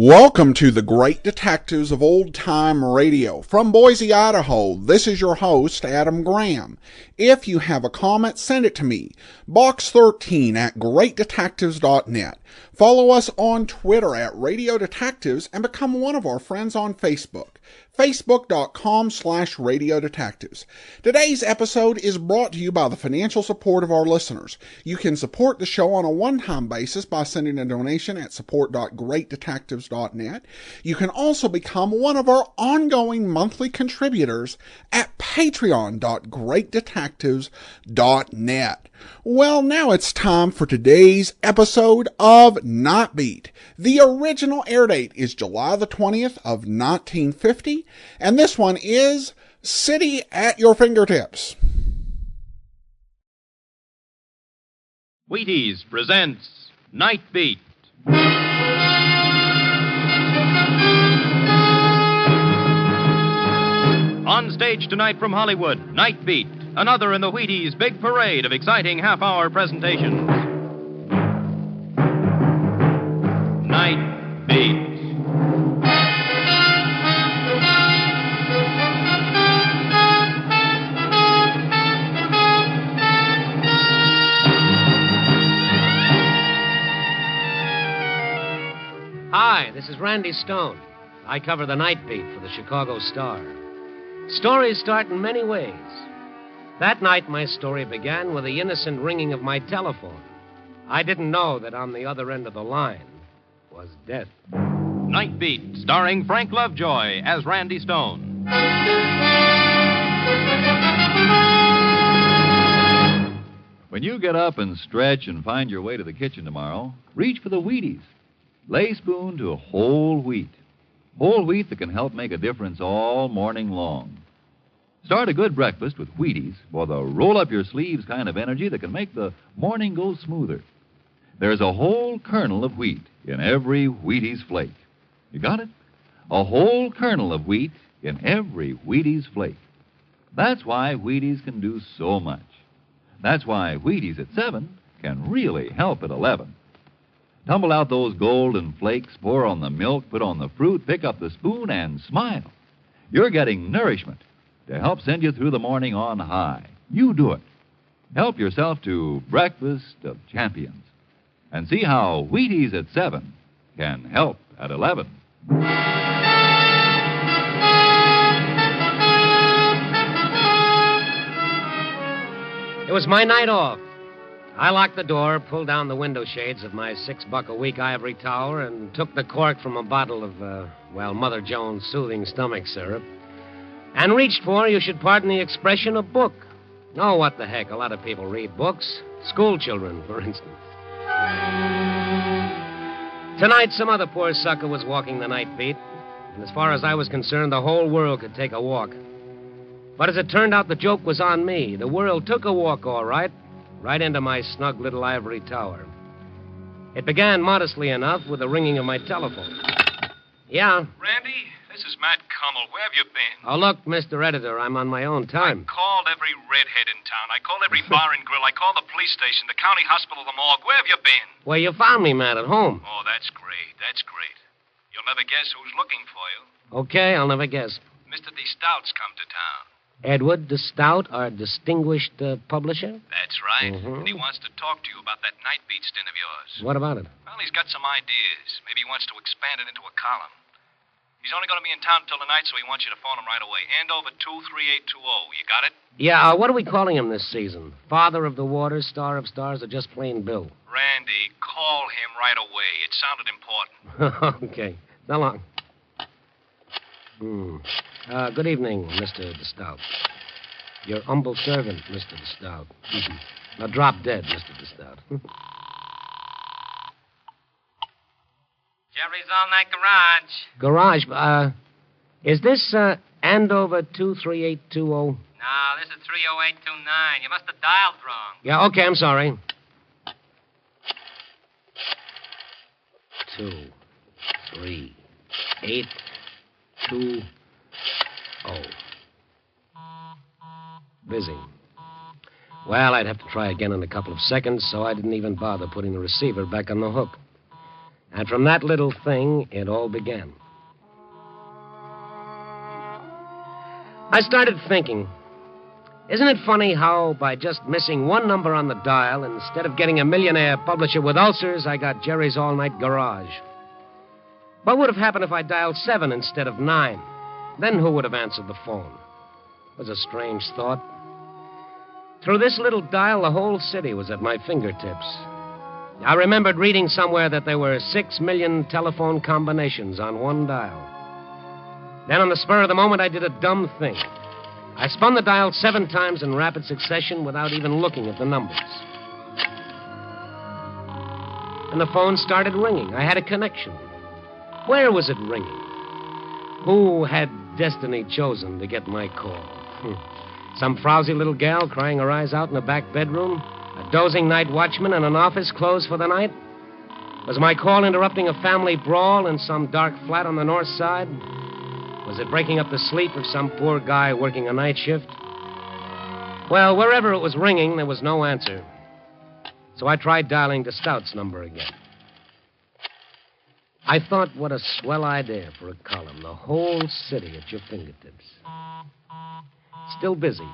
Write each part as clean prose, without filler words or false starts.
Welcome to the Great Detectives of Old Time Radio. From Boise, Idaho, this is your host, Adam Graham. If you have a comment, send it to me. Box 13 at greatdetectives.net. Follow us on Twitter at Radio Detectives and become one of our friends on Facebook. Facebook.com/Radio Detectives. Today's episode is brought to you by the financial support of our listeners. You can support the show on a one-time basis by sending a donation at support.greatdetectives.net. You can also become one of our ongoing monthly contributors at patreon.greatdetectives.net. Well, now it's time for today's episode of Night Beat. The original air date is July the 20th of 1950, and this one is City at Your Fingertips. Wheaties presents Night Beat. On stage tonight from Hollywood, Night Beat, another in the Wheaties' big parade of exciting half-hour presentations. Night Beat. Hi, this is Randy Stone. I cover the Night Beat for the Chicago Star. Stories start in many ways. That night, my story began with the innocent ringing of my telephone. I didn't know that on the other end of the line was death. Night Beat, starring Frank Lovejoy as Randy Stone. When you get up and stretch and find your way to the kitchen tomorrow, reach for the Wheaties. Lay spoon to whole wheat. Whole wheat that can help make a difference all morning long. Start a good breakfast with Wheaties for the roll-up-your-sleeves kind of energy that can make the morning go smoother. There's a whole kernel of wheat in every Wheaties flake. You got it? A whole kernel of wheat in every Wheaties flake. That's why Wheaties can do so much. That's why Wheaties at 7 can really help at 11. Tumble out those golden flakes, pour on the milk, put on the fruit, pick up the spoon, and smile. You're getting nourishment to help send you through the morning on high. You do it. Help yourself to Breakfast of Champions. And see how Wheaties at 7 can help at 11. It was my night off. I locked the door, pulled down the window shades of my $6-a-week ivory tower, and took the cork from a bottle of, Mother Jones' soothing stomach syrup, and reached for, you should pardon the expression, a book. Oh, what the heck, a lot of people read books. School children, for instance. Tonight, some other poor sucker was walking the Night Beat, and as far as I was concerned, the whole world could take a walk. But as it turned out, the joke was on me. The world took a walk, all right into my snug little ivory tower. It began modestly enough with the ringing of my telephone. Yeah? Randy, this is Matt Kummel. Where have you been? Oh, look, Mr. Editor, I'm on my own time. I called every redhead in town. I called every bar and grill. I called the police station, the county hospital, the morgue. Where have you been? Well, you found me, Matt, at home. Oh, that's great. That's great. You'll never guess who's looking for you. Okay, I'll never guess. Mr. D. Stout's come to town. Edward de Stout, our distinguished publisher? That's right. Mm-hmm. And he wants to talk to you about that Night Beat stint of yours. What about it? Well, he's got some ideas. Maybe he wants to expand it into a column. He's only going to be in town till tonight, so he wants you to phone him right away. Hand over 23820. You got it? Yeah, what are we calling him this season? Father of the Waters, Star of Stars, or just plain Bill? Randy, call him right away. It sounded important. Okay. So long. Good evening, Mr. de Stout. Your humble servant, Mr. de Stout. Now drop dead, Mr. de Stout. Jerry's all night garage. Garage, is this, Andover 23820? No, this is 30829. You must have dialed wrong. Yeah, okay, I'm sorry. 2, 3, 8, 2, 0. Busy. Well, I'd have to try again in a couple of seconds, so I didn't even bother putting the receiver back on the hook. And from that little thing, it all began. I started thinking, isn't it funny how by just missing one number on the dial, instead of getting a millionaire publisher with ulcers, I got Jerry's all-night garage? What would have happened if I dialed 7 instead of 9? Then who would have answered the phone? It was a strange thought. Through this little dial, the whole city was at my fingertips. I remembered reading somewhere that there were 6 million telephone combinations on one dial. Then, on the spur of the moment, I did a dumb thing. I spun the dial 7 times in rapid succession without even looking at the numbers. And the phone started ringing. I had a connection. Where was it ringing? Who had destiny chosen to get my call? Some frowsy little gal crying her eyes out in a back bedroom? A dozing night watchman in an office closed for the night? Was my call interrupting a family brawl in some dark flat on the north side? Was it breaking up the sleep of some poor guy working a night shift? Well, wherever it was ringing, there was no answer. So I tried dialing the Stout's number again. I thought, what a swell idea for a column. The whole city at your fingertips. Still busy.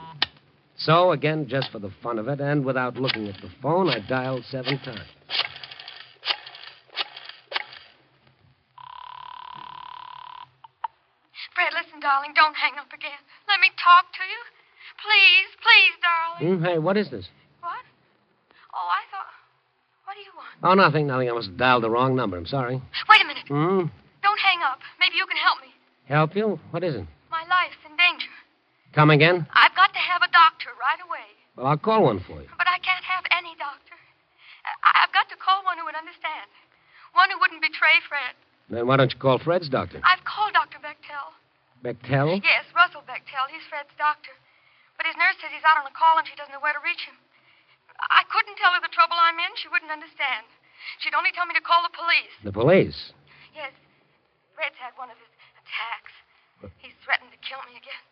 So, again, just for the fun of it, and without looking at the phone, I dialed 7 times. Fred, listen, darling, don't hang up again. Let me talk to you. Please, please, darling. Hey, what is this? What? Oh, I thought... What do you want? Oh, nothing. I must have dialed the wrong number. I'm sorry. Wait a minute. Don't hang up. Maybe you can help me. Help you? What is it? My life's in danger. Come again? I've got to have a doctor right away. Well, I'll call one for you. But I can't have any doctor. I've got to call one who would understand. One who wouldn't betray Fred. Then why don't you call Fred's doctor? I've called Dr. Bechtel. Bechtel? Yes, Russell Bechtel. He's Fred's doctor. But his nurse says he's out on a call and she doesn't know where to reach him. I couldn't tell her the trouble I'm in. She wouldn't understand. She'd only tell me to call the police. The police? Yes. Fred's had one of his attacks. He's threatened to kill me again.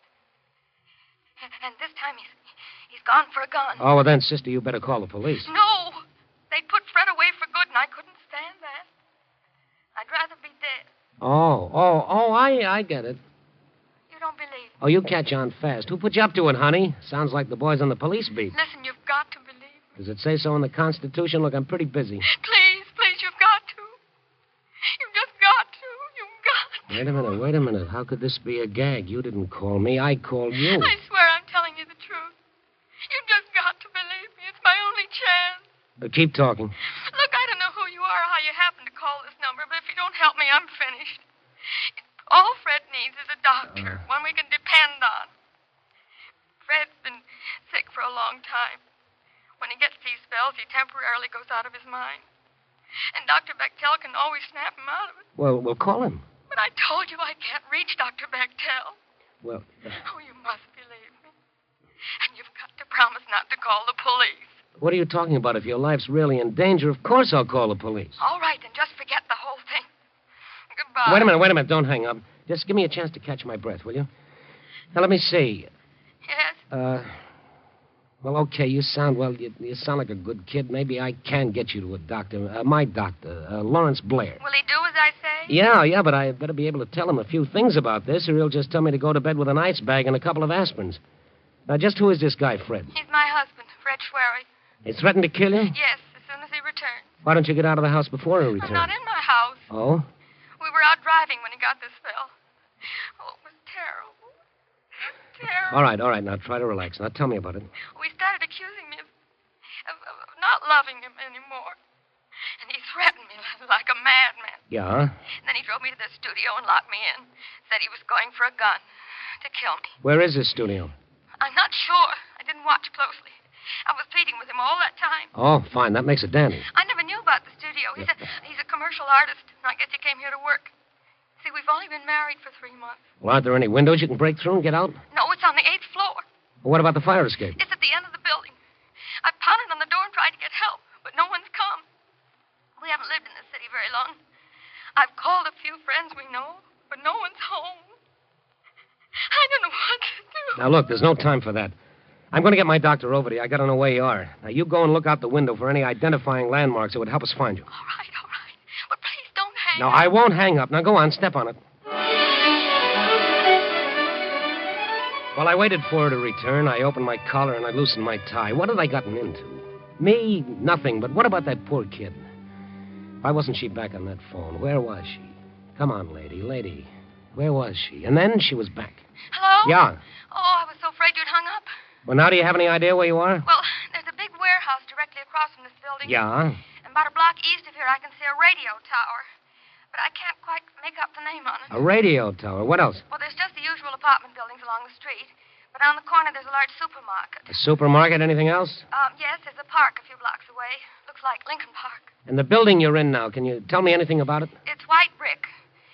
And this time he's gone for a gun. Oh, well then, sister, you better call the police. No! They'd put Fred away for good, and I couldn't stand that. I'd rather be dead. I get it. You don't believe me. Oh, you catch on fast. Who put you up to it, honey? Sounds like the boys on the police beat. Listen, you've got to believe me. Does it say so in the Constitution? Look, I'm pretty busy. Please, you've got to. You've just got to. You've got to. Wait a minute. How could this be a gag? You didn't call me. I called you. I swear I'm telling you the truth. You've just got to believe me. It's my only chance. Keep talking. Look, I don't know who you are or how you happen to call this number, but if you don't help me, I'm finished. All Fred needs is a doctor, one we can depend on. Fred's been sick for a long time. When he gets these spells, he temporarily goes out of his mind. And Dr. Bechtel can always snap him out of it. Well, we'll call him. But I told you I can't reach Dr. Bechtel. Well... Oh, you must believe me. And you've got to promise not to call the police. What are you talking about? If your life's really in danger, of course I'll call the police. All right, then just forget the whole thing. Goodbye. Wait a minute. Don't hang up. Just give me a chance to catch my breath, will you? Now, let me see. Yes? Well, okay, you sound like a good kid. Maybe I can get you to a doctor. My doctor, Lawrence Blair. Will he do as I say? Yeah, but I better be able to tell him a few things about this, or he'll just tell me to go to bed with an ice bag and a couple of aspirins. Now, just who is this guy, Fred? He's my husband, Fred Schwery. He threatened to kill you? Yes, as soon as he returns. Why don't you get out of the house before he returns? I'm not in my house. Oh? We were out driving when he got this spell. Oh, it was terrible. Terrible. All right. Now, try to relax. Now, tell me about it. We started accusing me of not loving him anymore. And he threatened me like a madman. Yeah? And then he drove me to the studio and locked me in. Said he was going for a gun to kill me. Where is this studio? I'm not sure. I didn't watch closely. I was pleading with him all that time. Oh, fine. That makes it dandy. I never knew about the studio. He's a commercial artist, and I guess he came here to work. See, we've only been married for 3 months. Well, aren't there any windows you can break through and get out? No, it's on the 8th floor. Well, what about the fire escape? It's at the end of the building. I've pounded on the door and tried to get help, but no one's come. We haven't lived in this city very long. I've called a few friends we know, but no one's home. I don't know what to do. Now, look, there's no time for that. I'm going to get my doctor over to you. I got to know where you are. Now, you go and look out the window for any identifying landmarks that would help us find you. All right. But please don't No, I won't hang up. Now go on, step on it. While I waited for her to return, I opened my collar and I loosened my tie. What had I gotten into? Me? Nothing, but what about that poor kid? Why wasn't she back on that phone? Where was she? Come on, lady. Where was she? And then she was back. Hello? Yeah. Oh, I was so afraid you'd hung up. Well, now do you have any idea where you are? Well, there's a big warehouse directly across from this building. Yeah. And about a block east of here, I can see a radio tower. But I can't quite make out the name on it. A radio tower. What else? Well, there's just the usual apartment buildings along the street. But on the corner, there's a large supermarket. A supermarket? Anything else? Yes, there's a park a few blocks away. Looks like Lincoln Park. And the building you're in now, can you tell me anything about it? It's white brick.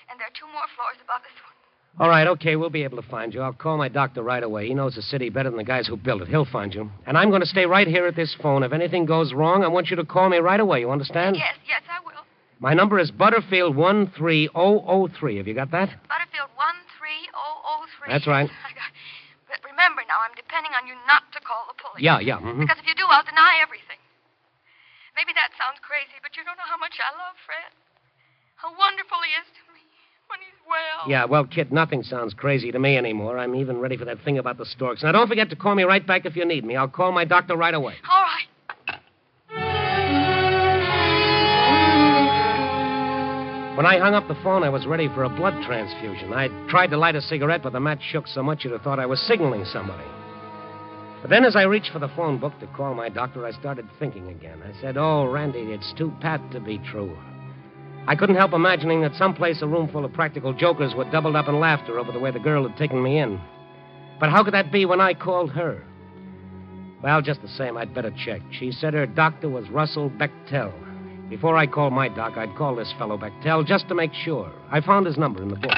And there are 2 more floors above this one. All right, okay, we'll be able to find you. I'll call my doctor right away. He knows the city better than the guys who built it. He'll find you. And I'm going to stay right here at this phone. If anything goes wrong, I want you to call me right away. You understand? Yes, I will. My number is Butterfield 13003. Have you got that? Butterfield 13003. That's right. But remember now, I'm depending on you not to call the police. Yeah. Mm-hmm. Because if you do, I'll deny everything. Maybe that sounds crazy, but you don't know how much I love Fred. How wonderful he is to me when he's well. Yeah, well, kid, nothing sounds crazy to me anymore. I'm even ready for that thing about the storks. Now, don't forget to call me right back if you need me. I'll call my doctor right away. All right. When I hung up the phone, I was ready for a blood transfusion. I tried to light a cigarette, but the match shook so much you'd have thought I was signaling somebody. But then as I reached for the phone book to call my doctor, I started thinking again. I said, oh, Randy, it's too pat to be true. I couldn't help imagining that someplace a room full of practical jokers were doubled up in laughter over the way the girl had taken me in. But how could that be when I called her? Well, just the same, I'd better check. She said her doctor was Russell Bechtel. Before I called my doc, I'd call this fellow Bechtel just to make sure. I found his number in the book.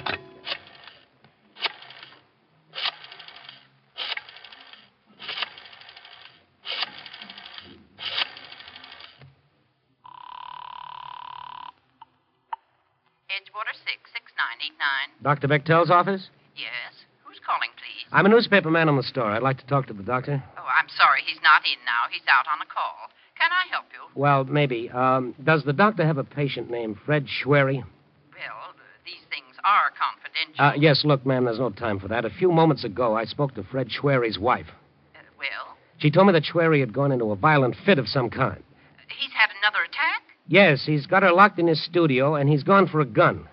Edgewater 66989. Dr. Bechtel's office? Yes. Who's calling, please? I'm a newspaper man on the store. I'd like to talk to the doctor. Oh, I'm sorry. He's not in now. He's out on a call. Can I help you? Well, maybe. Does the doctor have a patient named Fred Schwery? Well, these things are confidential. Yes, look, ma'am, there's no time for that. A few moments ago, I spoke to Fred Schwery's wife. Well? She told me that Schwery had gone into a violent fit of some kind. He's had another attack? Yes, he's got her locked in his studio, and he's gone for a gun.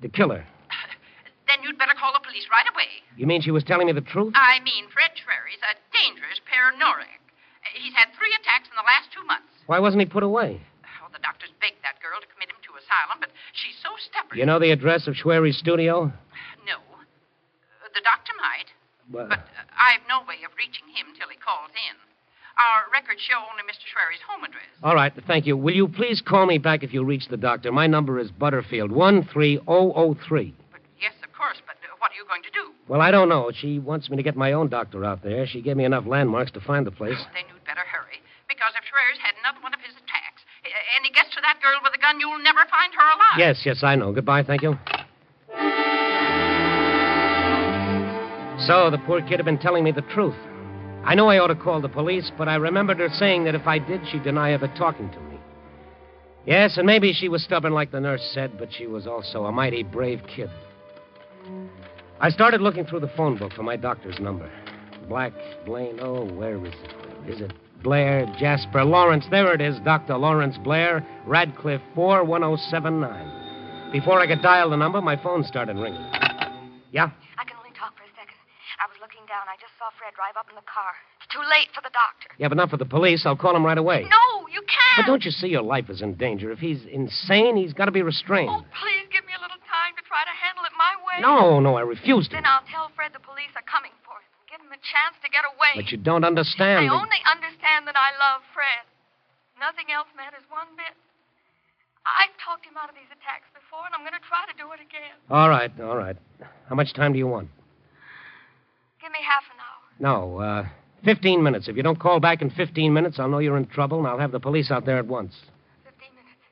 To kill her. Then you'd better call the police right away. You mean she was telling me the truth? I mean, Fred Schwery's a dangerous paranoiac. He's had 3 attacks in the last 2 months. Why wasn't he put away? Oh, the doctors begged that girl to commit him to asylum, but she's so stubborn. You know the address of Schwery's studio? No. The doctor might. Well, But I've no way of reaching him till he calls in. Our records show only Mr. Schwery's home address. all right, thank you. Will you please call me back if you reach the doctor? My number is Butterfield 13003. But yes, of course, but what are you going to do? Well, I don't know. She wants me to get my own doctor out there. She gave me enough landmarks to find the place. Then you'd better hurry, because if Schwery's had another one of his attacks, and he gets to that girl with a gun, you'll never find her alive. Yes, I know. Goodbye, thank you. So, the poor kid had been telling me the truth. I know I ought to call the police, but I remembered her saying that if I did, she'd deny ever talking to me. Yes, and maybe she was stubborn like the nurse said, but she was also a mighty brave kid. I started looking through the phone book for my doctor's number. Black, Blaine, oh, where is it? Is it Blair, Jasper, Lawrence? There it is, Dr. Lawrence Blair, Radcliffe 41079. Before I could dial the number, my phone started ringing. Yeah? I can only talk for a second. I was looking down. I just saw Fred drive up in the car. It's too late for the doctor. Yeah, but not for the police. I'll call him right away. No, you can't. But don't you see your life is in danger? If he's insane, he's got to be restrained. Oh, please give me a little time to try to handle it my way. No, I refuse to. Then I'll tell Fred the police are coming for him. Give him a chance to get away. But you don't understand. I only understand that I love Fred. Nothing else matters one bit. I've talked him out of these attacks before, and I'm going to try to do it again. All right. How much time do you want? Give me half an hour. No, 15 minutes. If you don't call back in 15 minutes, I'll know you're in trouble, and I'll have the police out there at once. 15 minutes.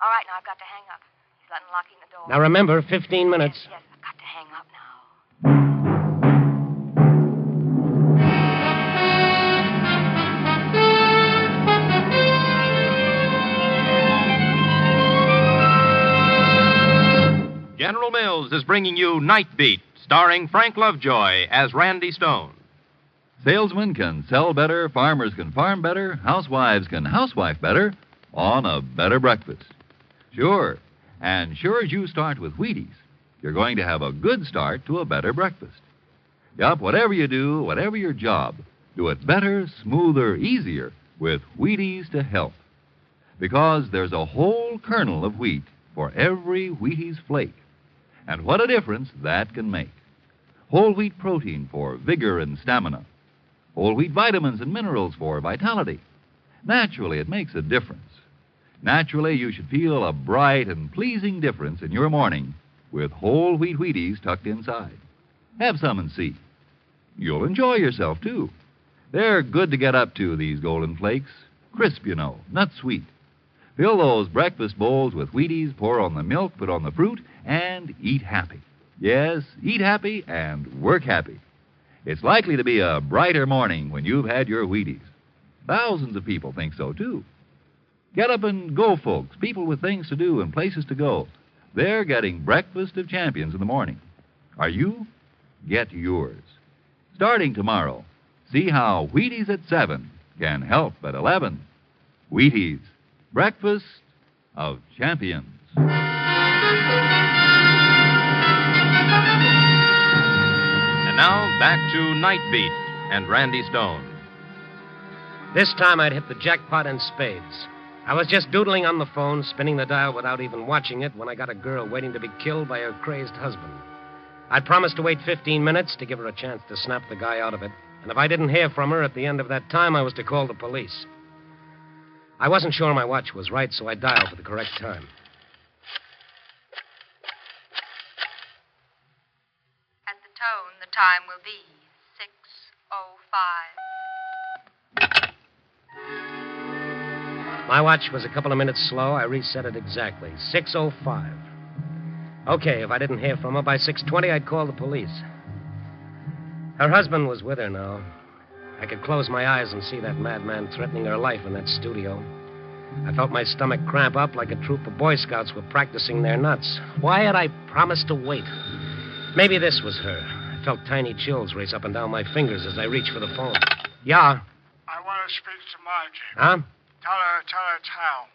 All right, now I've got to hang up. He's unlocking the door. Now remember, 15 minutes. Yes, I've got to hang up now. General Mills is bringing you Night Beat, starring Frank Lovejoy as Randy Stone. Salesmen can sell better, farmers can farm better, housewives can housewife better on a better breakfast. Sure, and sure as you start with Wheaties, you're going to have a good start to a better breakfast. Yup, whatever you do, whatever your job, do it better, smoother, easier with Wheaties to help. Because there's a whole kernel of wheat for every Wheaties flake. And what a difference that can make. Whole wheat protein for vigor and stamina. Whole wheat vitamins and minerals for vitality. Naturally, it makes a difference. Naturally, you should feel a bright and pleasing difference in your morning with whole wheat Wheaties tucked inside. Have some and see. You'll enjoy yourself, too. They're good to get up to, these golden flakes. Crisp, you know, not sweet. Fill those breakfast bowls with Wheaties, pour on the milk, put on the fruit, and eat happy. Yes, eat happy and work happy. It's likely to be a brighter morning when you've had your Wheaties. Thousands of people think so, too. Get up and go, folks, people with things to do and places to go. They're getting breakfast of champions in the morning. Are you? Get yours. Starting tomorrow, see how Wheaties at 7 can help at 11. Wheaties, breakfast of champions. And now, back to Night Beat and Randy Stone. This time I'd hit the jackpot in spades. I was just doodling on the phone, spinning the dial without even watching it, when I got a girl waiting to be killed by her crazed husband. I'd promised to wait 15 minutes to give her a chance to snap the guy out of it. And if I didn't hear from her at the end of that time, I was to call the police. I wasn't sure my watch was right, so I dialed for the correct time. At the tone, the time will be 6:05. My watch was a couple of minutes slow. I reset it exactly. 6:05. Okay, if I didn't hear from her by 6:20, I'd call the police. Her husband was with her now. I could close my eyes and see that madman threatening her life in that studio. I felt my stomach cramp up like a troop of Boy Scouts were practicing their nuts. Why had I promised to wait? Maybe this was her. I felt tiny chills race up and down my fingers as I reached for the phone. Yeah? I want to speak to Margie. Huh? Tell her it's Hal.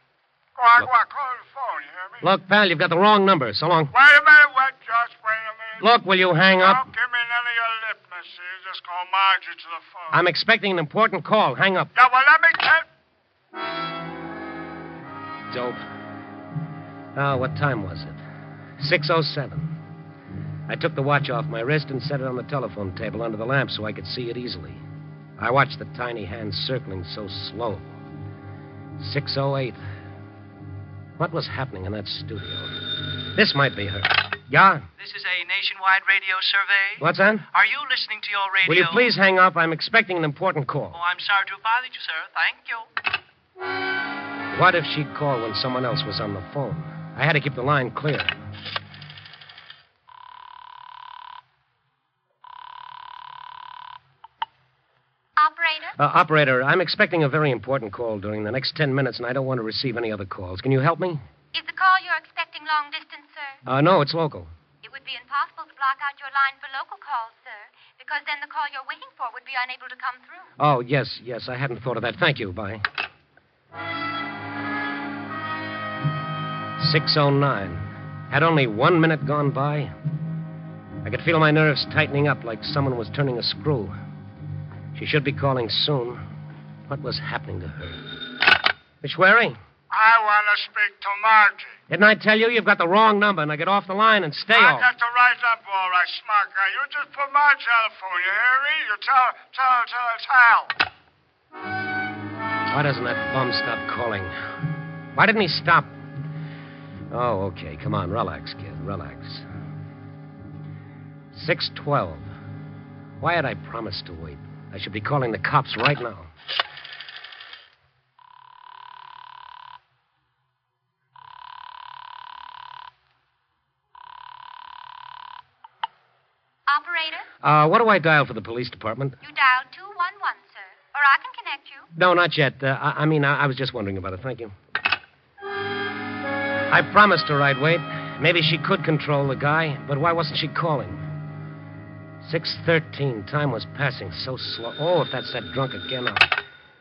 Go on, call her the phone, you hear me? Look, pal, you've got the wrong number. So long. Wait a minute, just wait a minute. Look, will you hang up? Don't give me none of your lip, mister. Just call Margie to the phone. I'm expecting an important call. Hang up. Yeah, well, let me tell... Dope. Oh, what time was it? 6:07. I took the watch off my wrist and set it on the telephone table under the lamp so I could see it easily. I watched the tiny hands circling so slow. 6:08. What was happening in that studio? This might be her. Yeah? This is a nationwide radio survey. What's that? Are you listening to your radio? Will you please hang up? I'm expecting an important call. Oh, I'm sorry to have bothered you, sir. Thank you. What if she'd call when someone else was on the phone? I had to keep the line clear. Operator, I'm expecting a very important call during the next 10 minutes, and I don't want to receive any other calls. Can you help me? Is the call you're expecting long distance, sir? No, it's local. It would be impossible to block out your line for local calls, sir, because then the call you're waiting for would be unable to come through. Oh, yes, I hadn't thought of that. Thank you. Bye. 6:09. Had only 1 minute gone by. I could feel my nerves tightening up like someone was turning a screw. She should be calling soon. What was happening to her? Miss Schwery? I want to speak to Margie. Didn't I tell you you've got the wrong number? Now get off the line and stay I off. got the right number, all right, smart guy. You just put Margie on the phone, you hear me? You tell her it's Hal. Why doesn't that bum stop calling? Why didn't he stop? Oh, okay. Come on, relax, kid. Relax. 6:12. Why had I promised to wait? I should be calling the cops right now. Operator? What do I dial for the police department? You dialed 211, sir. Or I can connect you. No, not yet. I was just wondering about it. Thank you. I promised to ride wait. Maybe she could control the guy, but why wasn't she calling? 6:13. Time was passing so slow. Oh, if that's that drunk again.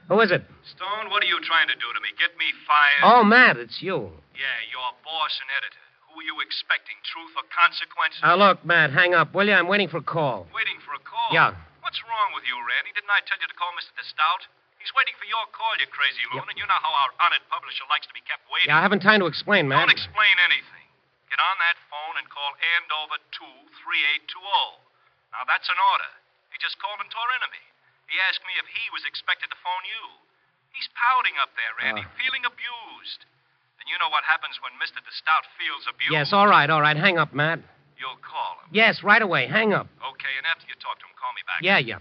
Who is it? Stone, what are you trying to do to me? Get me fired? Oh, Matt, it's you. Yeah, your boss and editor. Who are you expecting? Truth or consequences? Look, Matt, hang up, will you? I'm waiting for a call. Waiting for a call? Yeah. What's wrong with you, Randy? Didn't I tell you to call Mr. DeStout? He's waiting for your call, you crazy loon, and you know how our honored publisher likes to be kept waiting. Yeah, I haven't time to explain, Matt. Don't explain anything. Get on that phone and call Andover 23820. Now, that's an order. He just called and tore into me. He asked me if he was expected to phone you. He's pouting up there, Randy, feeling abused. And you know what happens when Mr. DeStout feels abused. Yes, all right. Hang up, Matt. You'll call him. Yes, right away. Hang up. Okay, and after you talk to him, call me back. Yeah.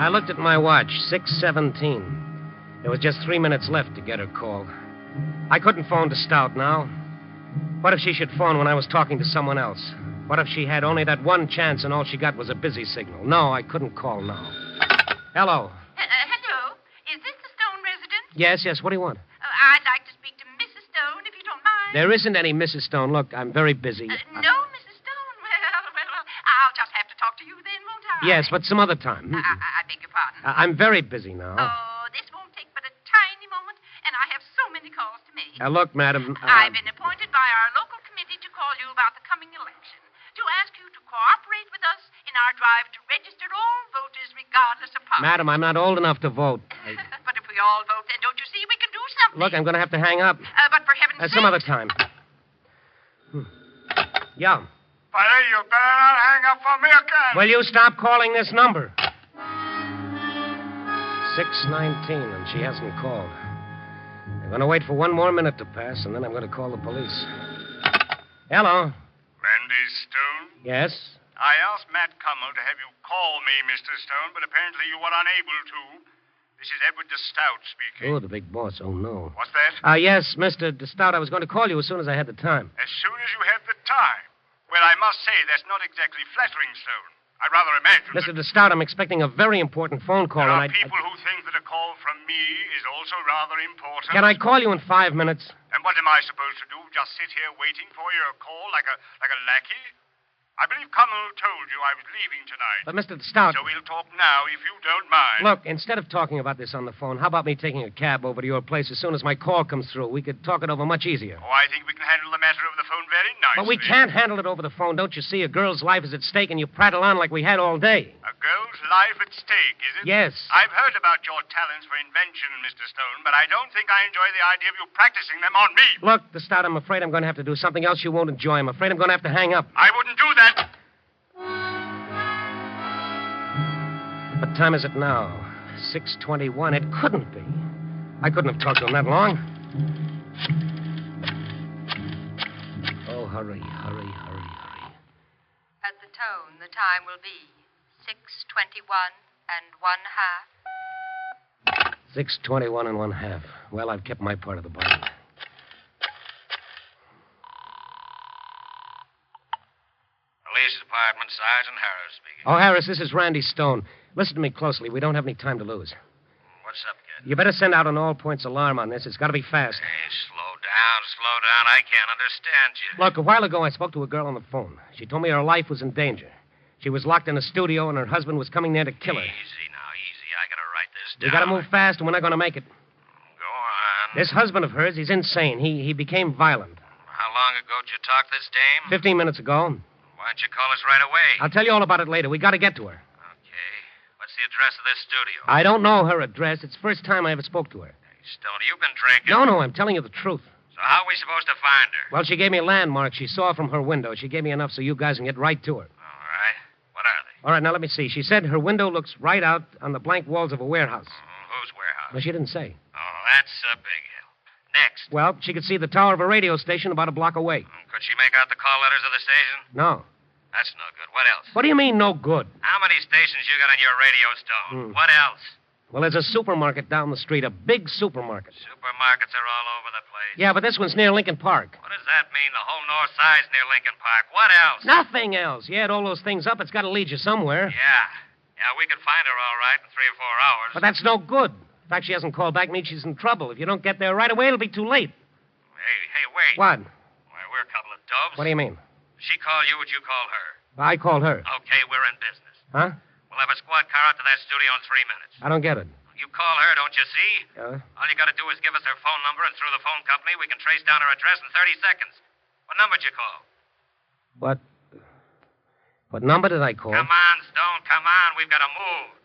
I looked at my watch, 6:17. There was just 3 minutes left to get her call. I couldn't phone to Stout now. What if she should phone when I was talking to someone else? What if she had only that one chance and all she got was a busy signal? No, I couldn't call now. Hello. Hello. Is this the Stone residence? Yes. What do you want? I'd like to speak to Mrs. Stone, if you don't mind. There isn't any Mrs. Stone. Look, I'm very busy. No, Mrs. Stone. Well, I'll just have to talk to you then, won't I? Yes, but some other time. I beg your pardon. I'm very busy now. Oh, this won't take but a tiny moment, and I have so many calls to make. Look, madam. I've been appointed by our local committee to call you about the coming election, to ask you to cooperate with us in our drive to register all voters regardless of party. Madam, I'm not old enough to vote. But if we all vote, then don't you see we can do something? Look, I'm going to have to hang up. But for heaven's sake... Some other time. Yeah. Buddy, you better not hang up on me again. Will you stop calling this number? 6:19, and she hasn't called. I'm going to wait for 1 more minute to pass, and then I'm going to call the police. Hello. Randy Stone? Yes? I asked Matt Cummel to have you call me, Mr. Stone, but apparently you were unable to. This is Edward DeStout speaking. Oh, the big boss. Oh, no. What's that? Yes, Mr. DeStout. I was going to call you as soon as I had the time. As soon as you had the time? Well, I must say, that's not exactly flattering, Stone. I'd rather imagine Mr. DeStout, I'm expecting a very important phone call. There are people who think that a call from me is also rather important. Can I call you in 5 minutes? And what am I supposed to do? Just sit here waiting for your call like a lackey? I believe Cummel told you I was leaving tonight. But, Mr. DeStout... So we'll talk now, if you don't mind. Look, instead of talking about this on the phone, how about me taking a cab over to your place as soon as my call comes through? We could talk it over much easier. Oh, I think we can handle the matter over the phone very nicely. But we can't handle it over the phone. Don't you see? A girl's life is at stake, and you prattle on like we had all day. A girl's life at stake, is it? Yes. I've heard about your talents for invention, Mr. Stone, but I don't think I enjoy the idea of you practicing them on me. Look, DeStout, I'm afraid I'm going to have to do something else you won't enjoy. I'm afraid I'm going to have to hang up. I wouldn't do that. What time is it now? 6:21. It couldn't be. I couldn't have talked to him that long. Oh, hurry. At the tone, the time will be 6:21 and 1/2. 6:21 and 1/2. Well, I've kept my part of the bargain. Police Department, Sergeant Harris speaking. Oh, Harris, this is Randy Stone. Listen to me closely. We don't have any time to lose. What's up, kid? You better send out an all-points alarm on this. It's got to be fast. Hey, slow down. I can't understand you. Look, a while ago I spoke to a girl on the phone. She told me her life was in danger. She was locked in a studio and her husband was coming there to kill her. Easy now, easy. I gotta write this down. We got to move fast and we're not going to make it. Go on. This husband of hers, he's insane. He became violent. How long ago did you talk to this dame? 15 minutes ago. Why don't you call us right away? I'll tell you all about it later. We got to get to her. Okay. What's the address of this studio? I don't know her address. It's the first time I ever spoke to her. Hey, Stone, you've been drinking. No, I'm telling you the truth. So how are we supposed to find her? Well, she gave me a landmark she saw from her window. She gave me enough so you guys can get right to her. All right. What are they? All right, now let me see. She said her window looks right out on the blank walls of a warehouse. Whose warehouse? Well, she didn't say. Oh, that's a big help. Next. Well, she could see the tower of a radio station about a block away. Could she make out the call letters of the station? No. That's no good. What else? What do you mean, no good? How many stations you got on your radio, Stone? What else? Well, there's a supermarket down the street, a big supermarket. Supermarkets are all over the place. Yeah, but this one's near Lincoln Park. What does that mean? The whole north side's near Lincoln Park. What else? Nothing else. You add all those things up, it's got to lead you somewhere. Yeah, we could find her all right in 3 or 4 hours. But that's no good. The fact she hasn't called back means she's in trouble. If you don't get there right away, it'll be too late. Hey, wait. What? Why, we're a couple of dubs. What do you mean? She call you, would you call her? I called her. Okay, we're in business. Huh? We'll have a squad car out to that studio in 3 minutes. I don't get it. You call her, don't you see? Uh? All you got to do is give us her phone number, and through the phone company, we can trace down her address in 30 seconds. What number did you call? What number did I call? Come on, Stone, come on. We've got to move.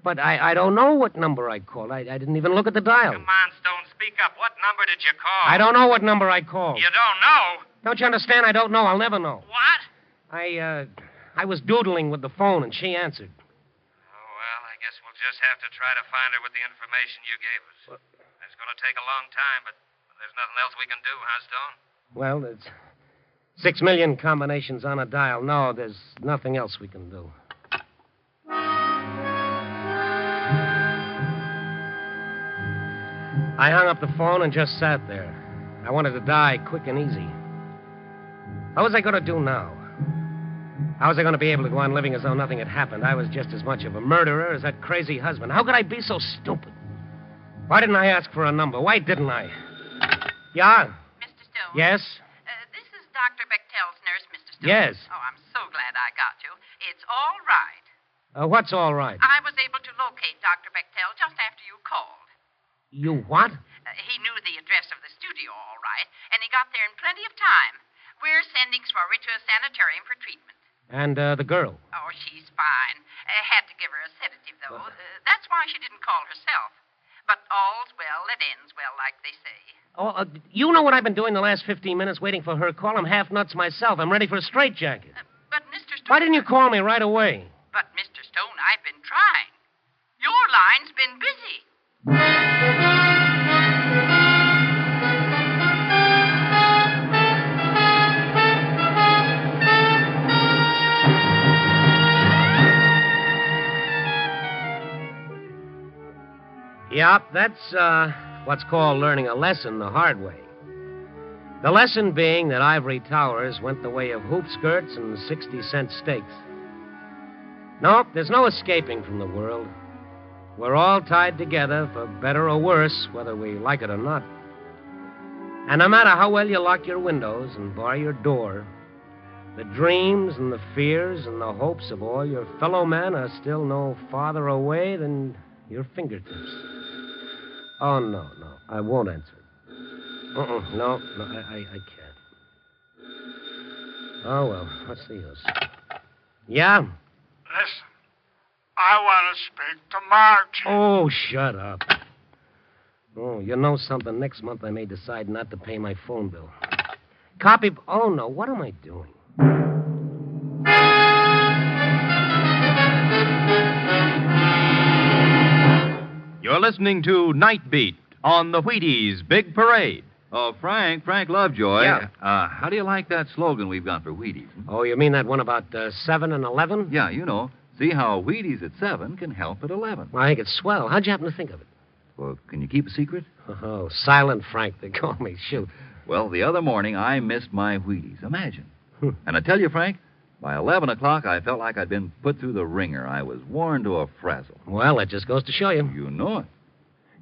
But I don't know what number I called. I didn't even look at the dial. Come on, Stone, speak up. What number did you call? I don't know what number I called. You don't know? Don't you understand? I don't know. I'll never know. What? I was doodling with the phone, and she answered. Oh, well, I guess we'll just have to try to find her with the information you gave us. It's going to take a long time, but there's nothing else we can do, huh, Stone? Well, it's 6 million combinations on a dial. No, there's nothing else we can do. I hung up the phone and just sat there. I wanted to die quick and easy. What was I going to do now? How was I going to be able to go on living as though nothing had happened? I was just as much of a murderer as that crazy husband. How could I be so stupid? Why didn't I ask for a number? Why didn't I? Yeah? Mr. Stone? Yes? This is Dr. Bechtel's nurse, Mr. Stone. Yes. Oh, I'm so glad I got you. It's all right. What's all right? I was able to locate Dr. Bechtel just after you called. You what? He knew the address of the studio, all right, and he got there in plenty of time. We're sending Swery to a sanitarium for treatment. And the girl? Oh, she's fine. Had to give her a sedative, though. That's why she didn't call herself. But all's well that ends well, like they say. Oh, you know what I've been doing the last 15 minutes waiting for her call? I'm half nuts myself. I'm ready for a straitjacket. But, Mr. Stone... Why didn't you call me right away? But, Mr. Stone, I've been trying. Your line's been busy. Yep, that's what's called learning a lesson the hard way. The lesson being that ivory towers went the way of hoop skirts and 60-cent steaks. Nope, there's no escaping from the world. We're all tied together, for better or worse, whether we like it or not. And no matter how well you lock your windows and bar your door, the dreams and the fears and the hopes of all your fellow men are still no farther away than your fingertips. Oh, no, I won't answer. No, I can't. Oh, well, what's the use? Yeah? Listen, I want to speak to Margie. Oh, shut up. Oh, you know something? Next month I may decide not to pay my phone bill. Oh, no, what am I doing? You're listening to Night Beat on the Wheaties Big Parade. Oh, Frank Lovejoy. Yeah. How do you like that slogan we've got for Wheaties? Oh, you mean that one about 7 and 11? Yeah, you know. See how Wheaties at 7 can help at 11. Well, I think it's swell. How'd you happen to think of it? Well, can you keep a secret? Oh, Silent Frank, they call me. Shoot. Well, the other morning I missed my Wheaties. Imagine. And I tell you, Frank, by 11 o'clock I felt like I'd been put through the ringer. I was worn to a frazzle. Well, that just goes to show you. You know it.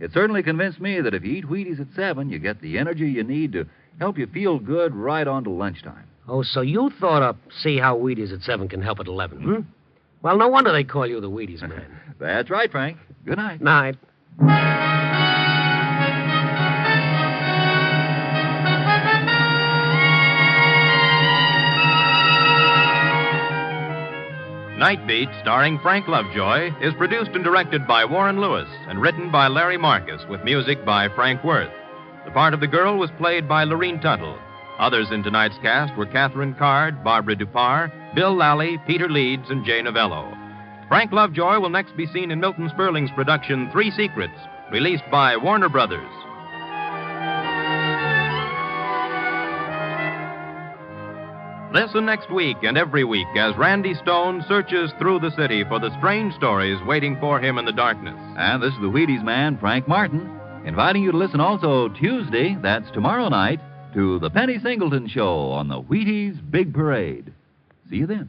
It certainly convinced me that if you eat Wheaties at 7, you get the energy you need to help you feel good right on to lunchtime. Oh, so you thought up see how Wheaties at 7 can help at 11, hmm? Well, no wonder they call you the Wheaties man. That's right, Frank. Good night. Night. Night Beat, starring Frank Lovejoy, is produced and directed by Warren Lewis and written by Larry Marcus with music by Frank Worth. The part of the girl was played by Lorene Tuttle. Others in tonight's cast were Catherine Card, Barbara Dupar, Bill Lally, Peter Leeds, and Jay Novello. Frank Lovejoy will next be seen in Milton Sperling's production 3 Secrets, released by Warner Brothers. Listen next week and every week as Randy Stone searches through the city for the strange stories waiting for him in the darkness. And this is the Wheaties man, Frank Martin, inviting you to listen also Tuesday, that's tomorrow night, to the Penny Singleton Show on the Wheaties Big Parade. See you then.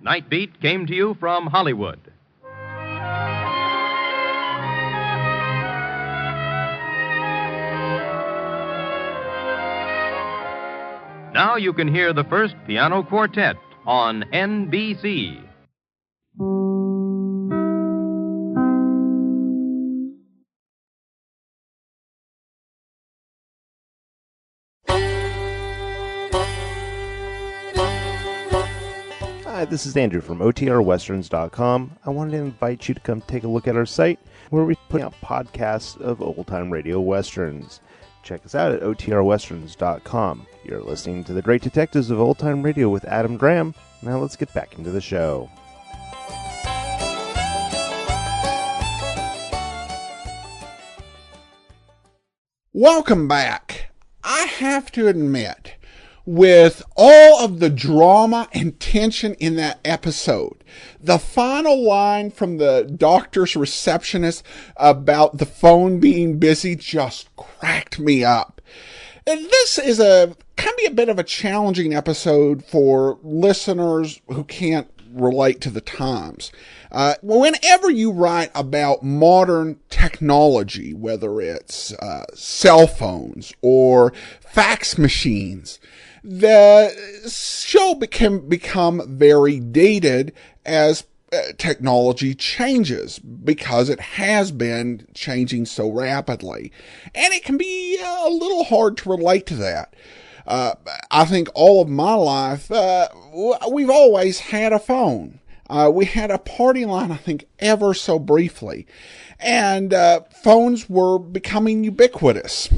Night Beat came to you from Hollywood. Now you can hear the first piano quartet on NBC. Hi, this is Andrew from OTRWesterns.com. I wanted to invite you to come take a look at our site where we put out podcasts of old-time radio westerns. Check us out at OTRWesterns.com. You're listening to The Great Detectives of Old Time Radio with Adam Graham. Now let's get back into the show. Welcome back. I have to admit, with all of the drama and tension in that episode, the final line from the doctor's receptionist about the phone being busy just cracked me up. And this is can be a bit of a challenging episode for listeners who can't relate to the times. Whenever you write about modern technology, whether it's cell phones or fax machines, the show can become very dated as technology changes, because it has been changing so rapidly. And it can be a little hard to relate to that. I think all of my life, we've always had a phone. We had a party line, I think, ever so briefly. And phones were becoming ubiquitous.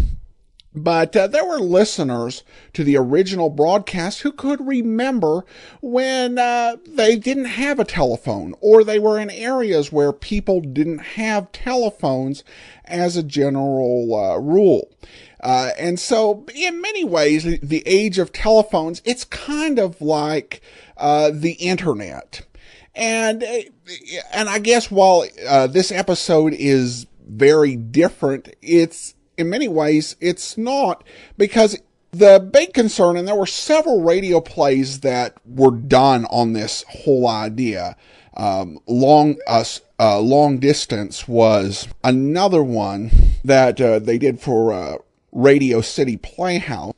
But there were listeners to the original broadcast who could remember when they didn't have a telephone, or they were in areas where people didn't have telephones as a general rule. And so in many ways, the age of telephones, it's kind of like the internet. And I guess while this episode is very different, in many ways, it's not, because the big concern, and there were several radio plays that were done on this whole idea. Long Distance was another one that they did for Radio City Playhouse.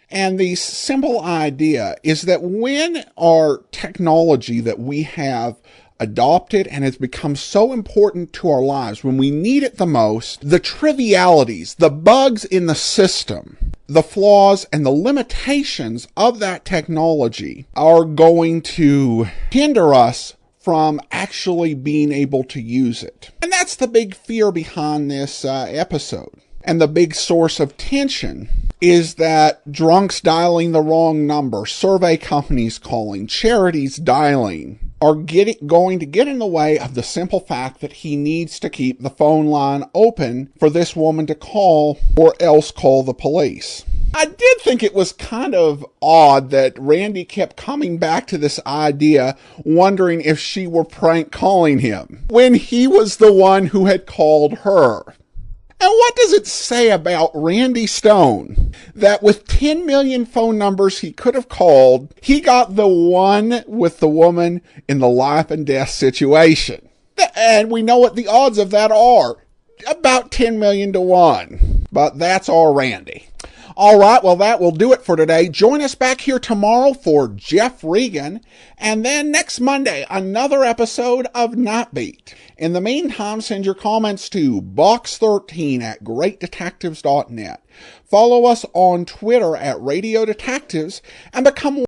And the simple idea is that when our technology that we have adopted and has become so important to our lives, when we need it the most, the trivialities, the bugs in the system, the flaws and the limitations of that technology are going to hinder us from actually being able to use it. And that's the big fear behind this episode. And the big source of tension is that drunks dialing the wrong number, survey companies calling, charities dialing, are going to get in the way of the simple fact that he needs to keep the phone line open for this woman to call, or else call the police. I did think it was kind of odd that Randy kept coming back to this idea, wondering if she were prank calling him, when he was the one who had called her. And what does it say about Randy Stone that with 10 million phone numbers he could have called, he got the one with the woman in the life and death situation? And we know what the odds of that are. About 10 million to 1. But that's our Randy. All right, well, that will do it for today. Join us back here tomorrow for Jeff Regan, and then next Monday, another episode of Night Beat. In the meantime, send your comments to box13@greatdetectives.net. Follow us on Twitter at Radio Detectives, and become